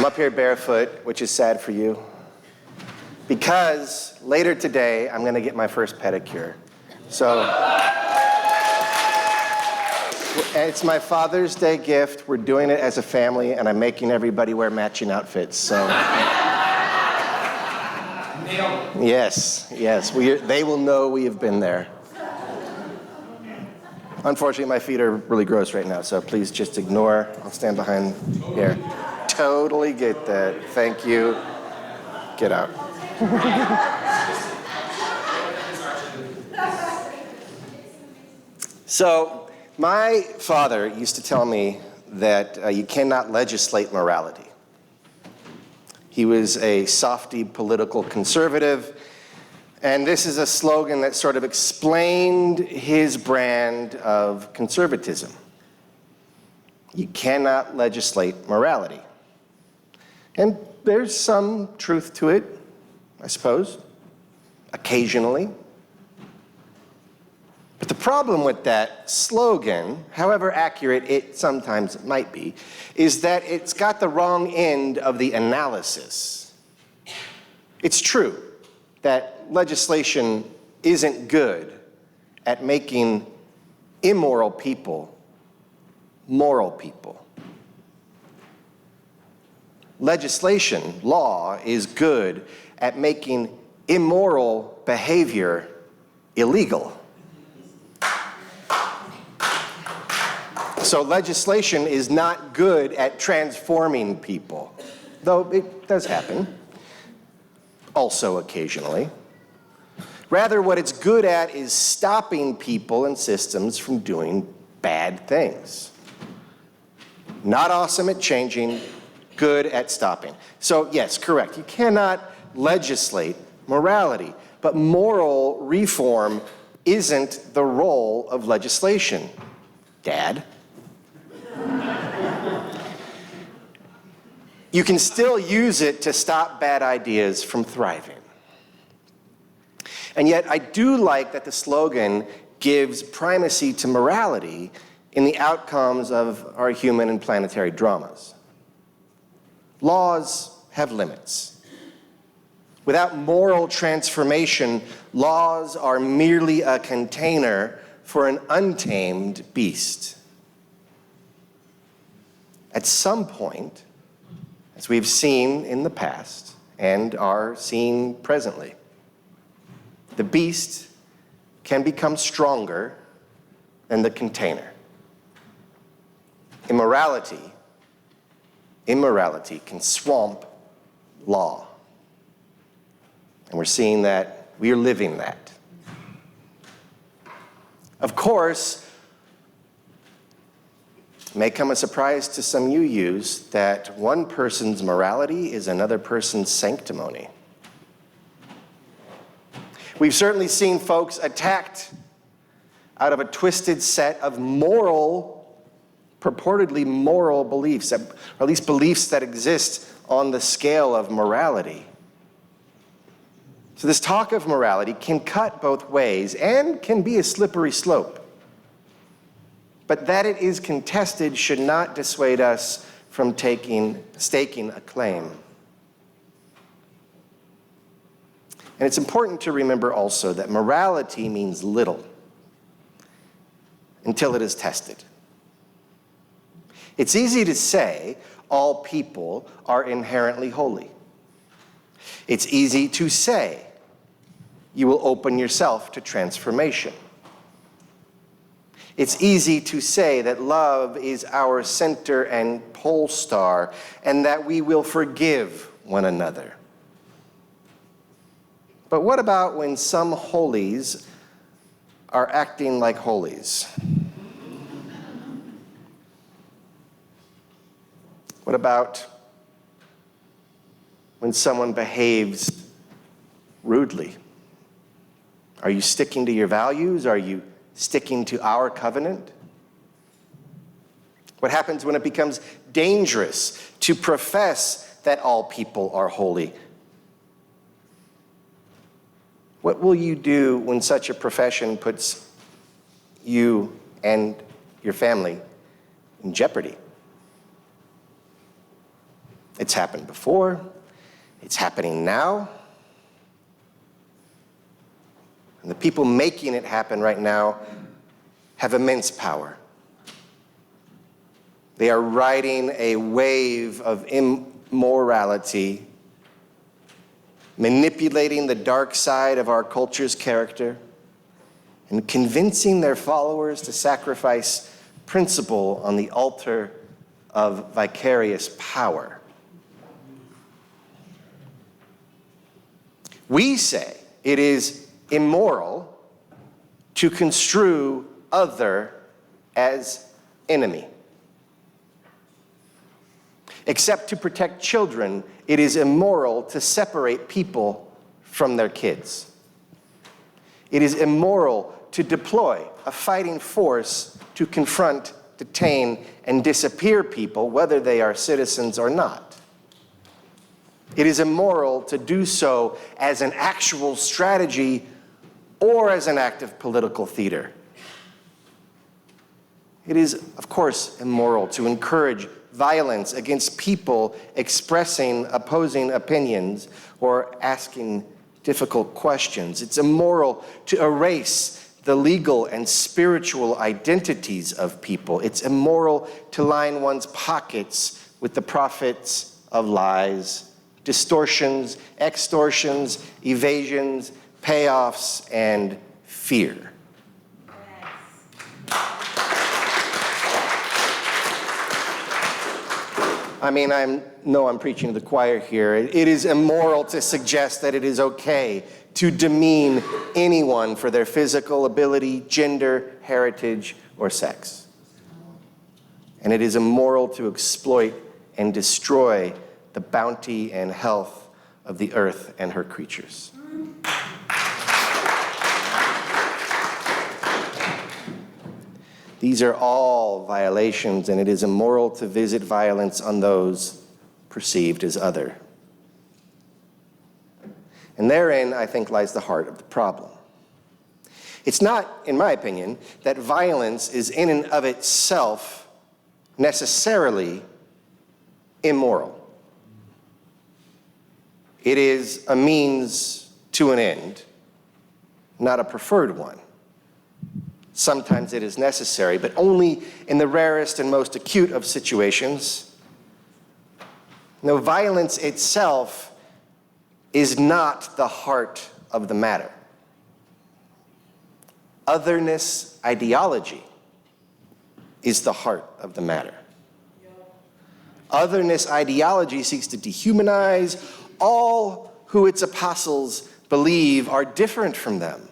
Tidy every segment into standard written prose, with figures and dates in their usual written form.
I'm up here barefoot, which is sad for you, because later today, I'm going to get my first pedicure. So, it's my Father's Day gift. We're doing it as a family, and I'm making everybody wear matching outfits, so. Yes, they will know we have been there. Unfortunately, my feet are really gross right now, so please just ignore. I'll stand behind here. Totally get that. Thank you. Get out. So, my father used to tell me that you cannot legislate morality. He was a softy political conservative, and this is a slogan that sort of explained his brand of conservatism. You cannot legislate morality. And there's some truth to it, I suppose, occasionally. But the problem with that slogan, however accurate it sometimes might be, is that it's got the wrong end of the analysis. It's true that legislation isn't good at making immoral people moral people. Legislation, law, is good at making immoral behavior illegal. So legislation is not good at transforming people, though it does happen, also occasionally. Rather, what it's good at is stopping people and systems from doing bad things. Not awesome at changing, good at stopping. So yes, correct. You cannot legislate morality, but moral reform isn't the role of legislation, Dad. You can still use it to stop bad ideas from thriving. And yet I do like that the slogan gives primacy to morality in the outcomes of our human and planetary dramas. Laws have limits. Without moral transformation, laws are merely a container for an untamed beast. At some point, as we've seen in the past and are seeing presently, the beast can become stronger than the container. Immorality can swamp law. And we're seeing that, we are living that. Of course, it may come as a surprise to some UUs that one person's morality is another person's sanctimony. We've certainly seen folks attacked out of a twisted set of purportedly moral beliefs, or at least beliefs that exist on the scale of morality. So this talk of morality can cut both ways and can be a slippery slope. But that it is contested should not dissuade us from staking a claim. And it's important to remember also that morality means little until it is tested. It's easy to say all people are inherently holy. It's easy to say you will open yourself to transformation. It's easy to say that love is our center and pole star and that we will forgive one another. But what about when some holies are acting like holies? What about when someone behaves rudely? Are you sticking to your values? Are you sticking to our covenant? What happens when it becomes dangerous to profess that all people are holy? What will you do when such a profession puts you and your family in jeopardy? It's happened before. It's happening now. And the people making it happen right now have immense power. They are riding a wave of immorality, manipulating the dark side of our culture's character, and convincing their followers to sacrifice principle on the altar of vicarious power. We say it is immoral to construe other as enemy. Except to protect children, it is immoral to separate people from their kids. It is immoral to deploy a fighting force to confront, detain, and disappear people, whether they are citizens or not. It is immoral to do so as an actual strategy or as an act of political theater. It is, of course, immoral to encourage violence against people expressing opposing opinions or asking difficult questions. It's immoral to erase the legal and spiritual identities of people. It's immoral to line one's pockets with the profits of lies, distortions, extortions, evasions, payoffs, and fear. I mean, I'm preaching to the choir here. It is immoral to suggest that it is okay to demean anyone for their physical ability, gender, heritage, or sex. And it is immoral to exploit and destroy the bounty and health of the earth and her creatures. These are all violations, and it is immoral to visit violence on those perceived as other. And therein, I think, lies the heart of the problem. It's not, in my opinion, that violence is in and of itself necessarily immoral. It is a means to an end, not a preferred one. Sometimes it is necessary, but only in the rarest and most acute of situations. No, violence itself is not the heart of the matter. Otherness ideology is the heart of the matter. Otherness ideology seeks to dehumanize all who its apostles believe are different from them.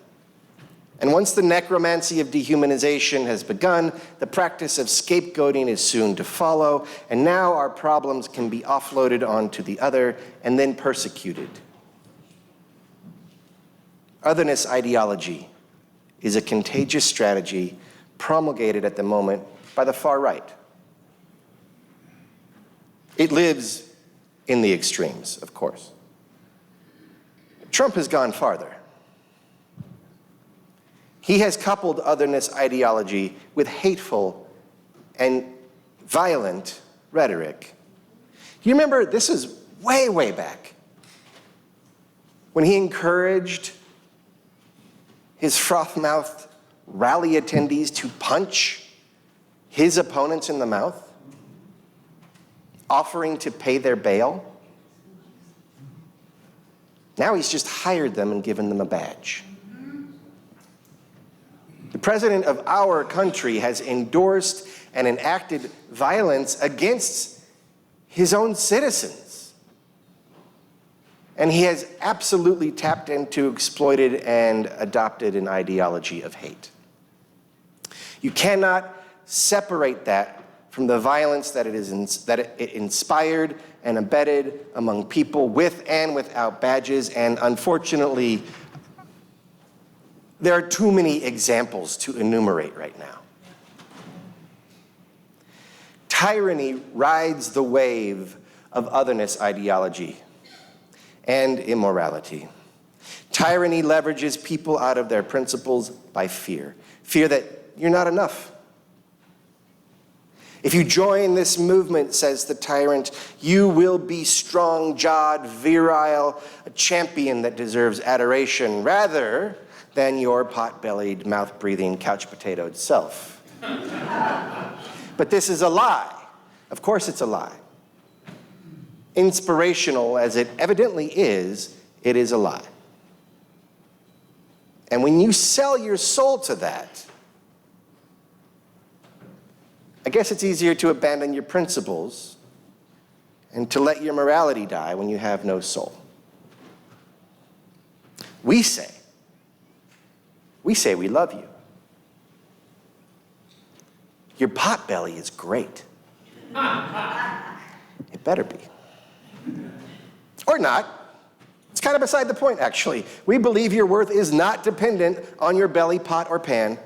And once the necromancy of dehumanization has begun, the practice of scapegoating is soon to follow, and now our problems can be offloaded onto the other and then persecuted. Otherness ideology is a contagious strategy promulgated at the moment by the far right. It lives in the extremes, of course. Trump has gone farther. He has coupled otherness ideology with hateful and violent rhetoric. You remember, this is way, way back, when he encouraged his froth-mouthed rally attendees to punch his opponents in the mouth, offering to pay their bail. Now he's just hired them and given them a badge. The president of our country has endorsed and enacted violence against his own citizens. And he has absolutely tapped into, exploited, and adopted an ideology of hate. You cannot separate that from the violence that it inspired and embedded among people with and without badges, and unfortunately, there are too many examples to enumerate right now. Tyranny rides the wave of otherness ideology and immorality. Tyranny leverages people out of their principles by fear. Fear that you're not enough. If you join this movement, says the tyrant, you will be strong-jawed, virile, a champion that deserves adoration rather than your pot-bellied, mouth-breathing, couch-potatoed self. But this is a lie. Of course it's a lie. Inspirational as it evidently is, it is a lie. And when you sell your soul to that, I guess it's easier to abandon your principles and to let your morality die when you have no soul. We say we love you. Your potbelly is great. It better be. Or not. It's kind of beside the point, actually. We believe your worth is not dependent on your belly, pot, or pan,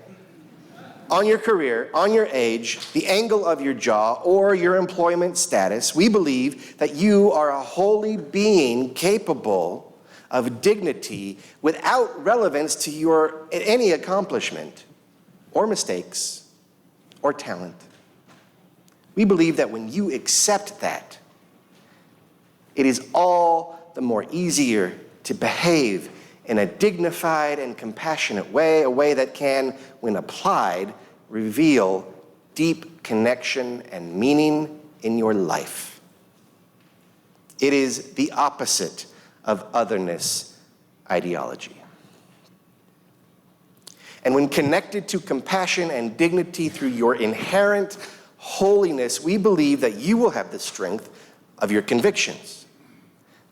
on your career, on your age, the angle of your jaw, or your employment status. We believe that you are a holy being capable of dignity without relevance to your any accomplishment or mistakes or talent. We believe that when you accept that, it is all the more easier to behave in a dignified and compassionate way, a way that can, when applied, reveal deep connection and meaning in your life. It is the opposite of otherness ideology. And when connected to compassion and dignity through your inherent holiness, we believe that you will have the strength of your convictions,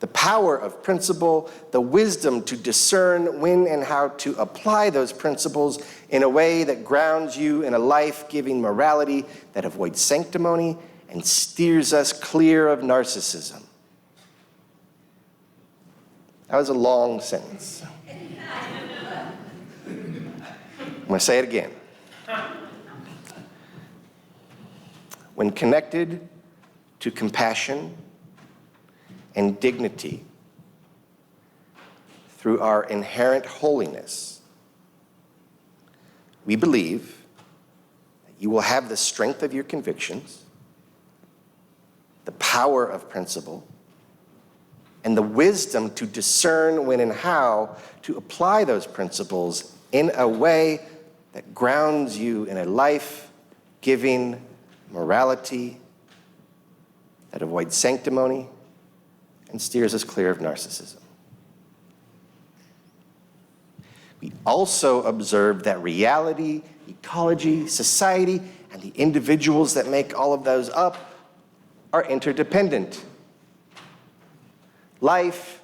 the power of principle, the wisdom to discern when and how to apply those principles in a way that grounds you in a life-giving morality that avoids sanctimony and steers us clear of narcissism. That was a long sentence. I'm going to say it again. When connected to compassion and dignity through our inherent holiness, we believe that you will have the strength of your convictions, the power of principle, and the wisdom to discern when and how to apply those principles in a way that grounds you in a life-giving morality that avoids sanctimony and steers us clear of narcissism. We also observe that reality, ecology, society, and the individuals that make all of those up are interdependent. Life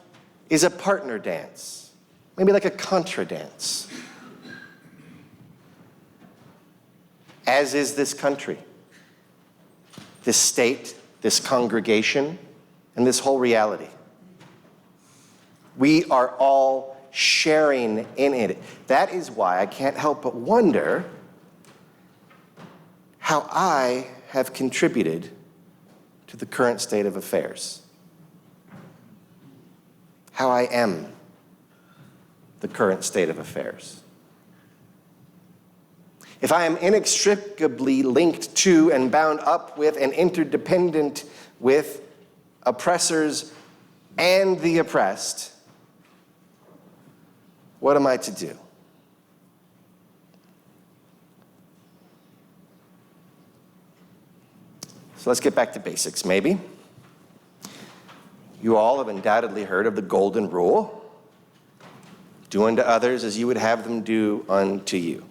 is a partner dance, maybe like a contra dance, as is this country, this state, this congregation, and this whole reality. We are all sharing in it. That is why I can't help but wonder how I have contributed to the current state of affairs. How I am the current state of affairs. If I am inextricably linked to and bound up with and interdependent with oppressors and the oppressed, what am I to do? So let's get back to basics, maybe. You all have undoubtedly heard of the golden rule. Do unto others as you would have them do unto you.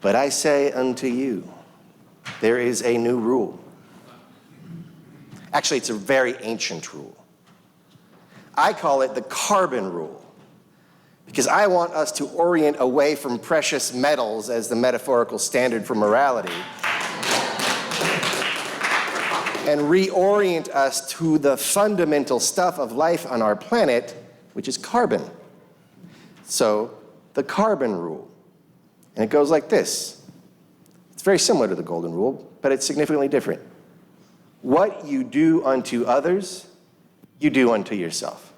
But I say unto you, there is a new rule. Actually, it's a very ancient rule. I call it the carbon rule, because I want us to orient away from precious metals as the metaphorical standard for morality and reorient us to the fundamental stuff of life on our planet, which is carbon. So, the carbon rule. And it goes like this. It's very similar to the golden rule, but it's significantly different. What you do unto others, you do unto yourself.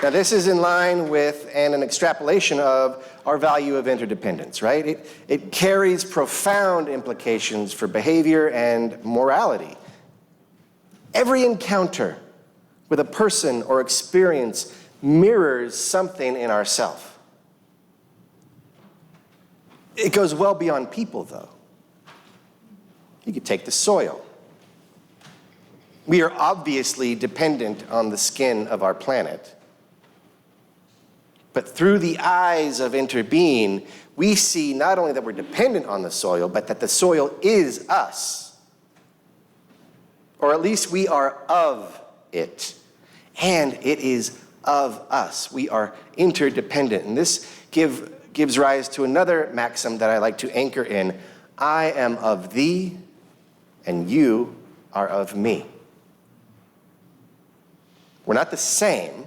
Now, this is in line with and an extrapolation of our value of interdependence, right? It carries profound implications for behavior and morality. Every encounter with a person or experience mirrors something in ourselves. It goes well beyond people, though. You could take the soil. We are obviously dependent on the skin of our planet. But through the eyes of interbeing, we see not only that we're dependent on the soil, but that the soil is us. Or at least we are of it. And it is of us. We are interdependent. And this gives rise to another maxim that I like to anchor in. I am of thee, and you are of me. We're not the same,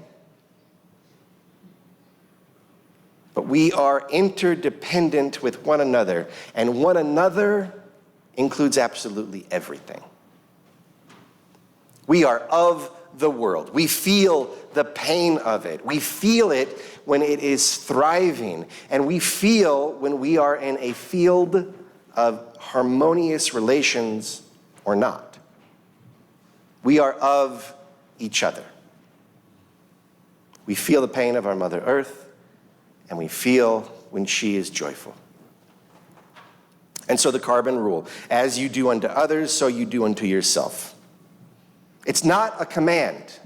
but we are interdependent with one another, and one another includes absolutely everything. We are of the world. We feel the pain of it. We feel it when it is thriving, and we feel when we are in a field of harmonious relations or not. We are of each other. We feel the pain of our Mother Earth, and we feel when she is joyful. And so the carbon rule, as you do unto others, so you do unto yourself. It's not a command.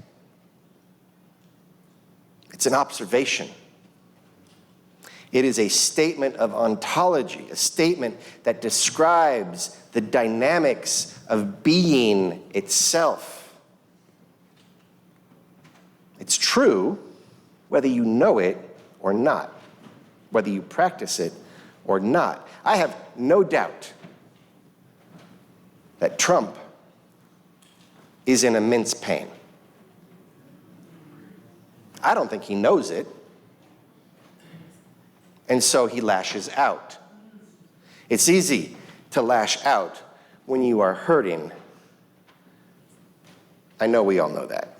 It's an observation. It is a statement of ontology, a statement that describes the dynamics of being itself. It's true whether you know it or not, whether you practice it or not. I have no doubt that Trump is in immense pain. I don't think he knows it, and so he lashes out. It's easy to lash out when you are hurting. I know we all know that.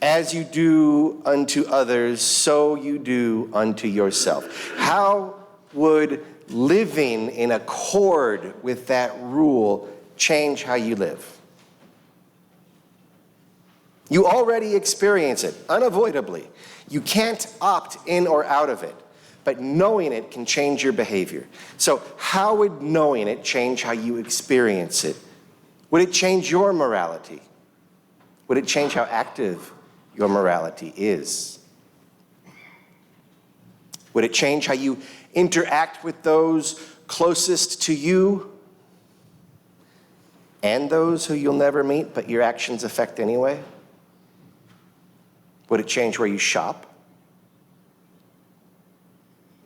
As you do unto others, so you do unto yourself. How would living in accord with that rule change how you live? You already experience it, unavoidably. You can't opt in or out of it, but knowing it can change your behavior. So how would knowing it change how you experience it? Would it change your morality? Would it change how active your morality is? Would it change how you interact with those closest to you and those who you'll never meet, but your actions affect anyway? Would it change where you shop?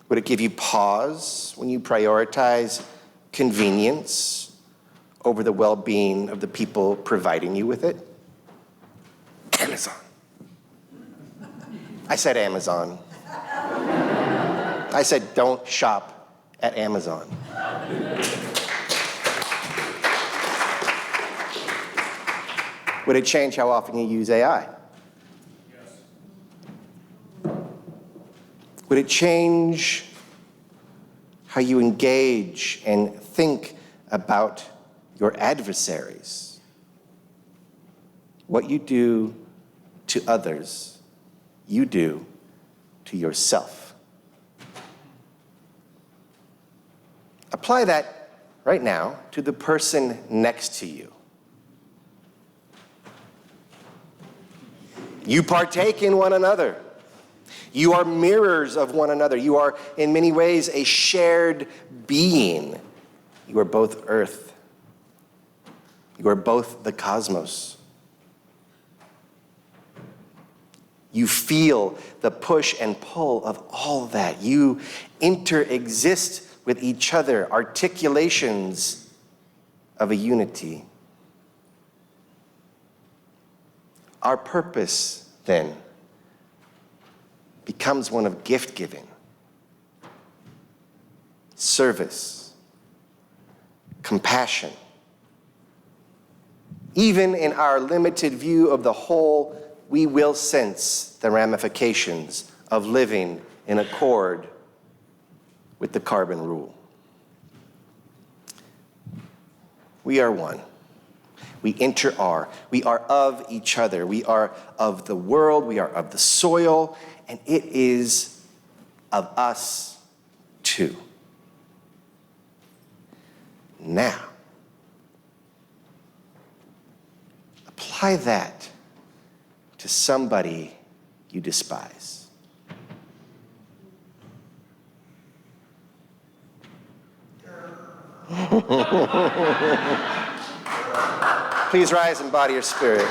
Would it give you pause when you prioritize convenience over the well-being of the people providing you with it? Amazon. I said Amazon. I said don't shop at Amazon. Would it change how often you use AI? Would it change how you engage and think about your adversaries? What you do to others, you do to yourself. Apply that right now to the person next to you. You partake in one another. You are mirrors of one another. You are, in many ways, a shared being. You are both earth. You are both the cosmos. You feel the push and pull of all that. You interexist with each other, articulations of a unity. Our purpose, then, becomes one of gift-giving, service, compassion. Even in our limited view of the whole, we will sense the ramifications of living in accord with the carbon rule. We are one. We inter-are. We are of each other. We are of the world. We are of the soil. And it is of us too. Now, apply that to somebody you despise. Please rise in body or spirit.